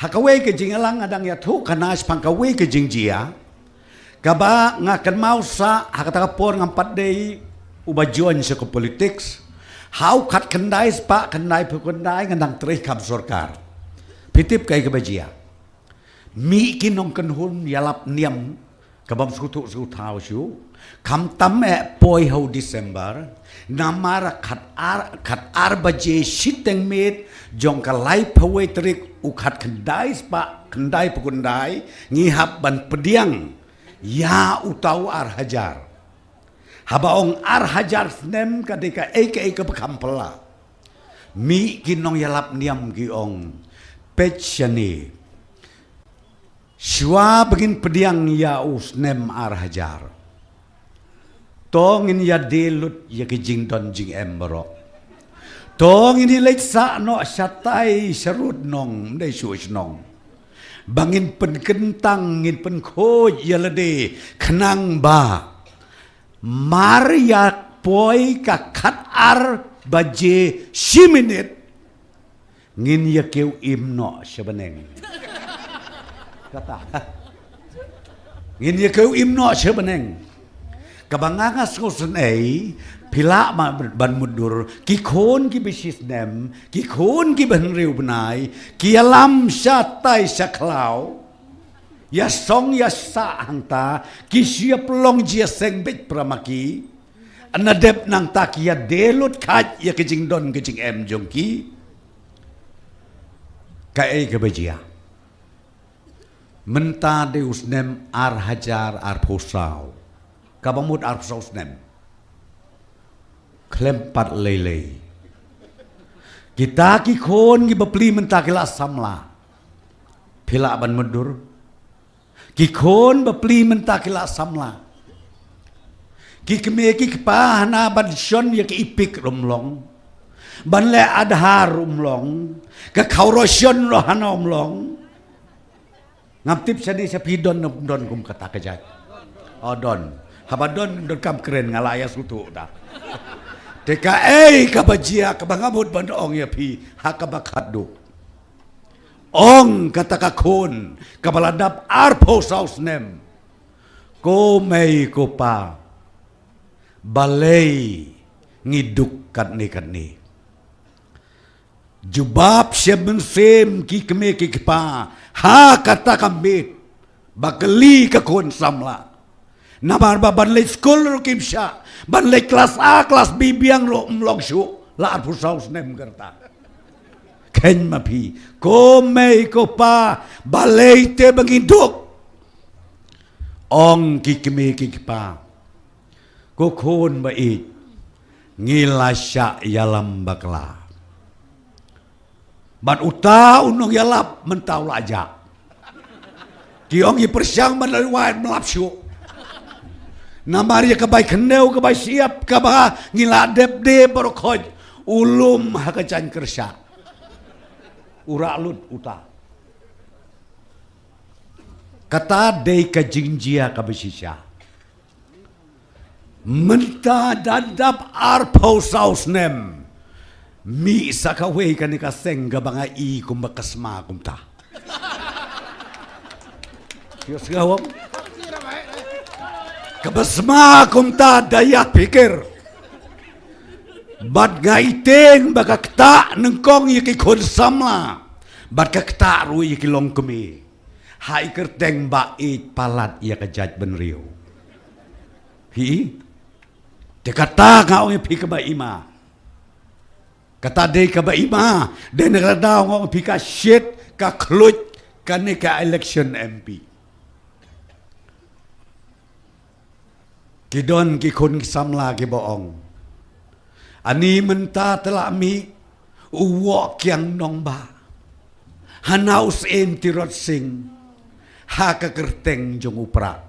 Hakawe ke jingalang adang ya tu kanas pangkawe ke jingjia. Kaba ngakan mau sa hakatapor ngampat day ubajuan sa politics. How kat kendai pak kendai pukundai ngandang terih kam sorkar. Pitip kay kabajia. Mi kinong kanhun yalap niam kabam sutu tau siu. Kam tam poi hau December. Namara kat baje siteng met jong kalai pawai terik ukat kendai pak kendai pukundai ngihap ban pediang ya utau hajar habaong hajar snem kadika eke pekampela mi kinong yalap niam giong pechani shwa begin pediang ya usnem hajar tong in ya delut ya kijing don jing emberok tong ini leksa no syatai serut nong dai suis nong bangin pen kentang ngin pen khoj ya lede khnang ba maria poi ka khat baje 10 minit ngin ya keu im no sebeneng kata ngin ya keu im no sebeneng kabangangas ko sunay pila ban mudur ki khon ki bisis nem ki khon ki ban riu benai ki alam sya tai saklau ya song ya sa hangta ki siap long jia seng bet pramaki anadep nang tak ya delut khat ya kejing don kejing em jongki kai kebajia menta deus nem hajar posau kabamut posau nem kelempat lele kita ki khon ki bapli mentakila samla pila ban medur ki khon bapli mentakila samla ki keme ki kepahna ban shon ya ki ipik rumlong ban le adhar rumlong ka khaurosion lo hanomlong ngaptip sadi sapidon don kum kata kejat odon habadon don kam keren ngalaya sutu dah teka kabajia kabangamut bandong ya pi hakabakadu ong kata kakun kabaladap arpo saus nem ko mei ko pa balei ngiduk kat ni jubab sieben sem ki keme ki pa ha kata kambit bakeli kakun samla namar baban le school ro kimsha ban le kelas A kelas B biang ro mlong shu la ar pusaus nem gerta ken mapi ko mei ko pa balei te bangiduk ong kikme kikpa ko khon ba it ngilasya yalam bakla ban uta unong yalap mentau laja kiong i persyang ban lawan melap syu Namaria kabai keneu kabai siap kabah ngiladep de borokoj ulum hakacan kersa ura lut uta kata de kajingjia kabisisya menta dadap arpau saus nem mi sakawe kanika seng gabanga i kumbakasma kumta yos gawam kabasma kumta daya pikir bat gaiteng bagakta nengkong yiki konsamla bat kakta ru yiki long kemi hai kerteng bait palat ya kajat benriu hi dekata ngau pi kaba ima kata de kaba ima de negara ngau pi ka shit ka klut kaneka election MP Kidon ki kun samla ki boong. Ani menta telah mi uwok yang nong ba. Hanaus en tirot sing. Ha kekerteng jong upra.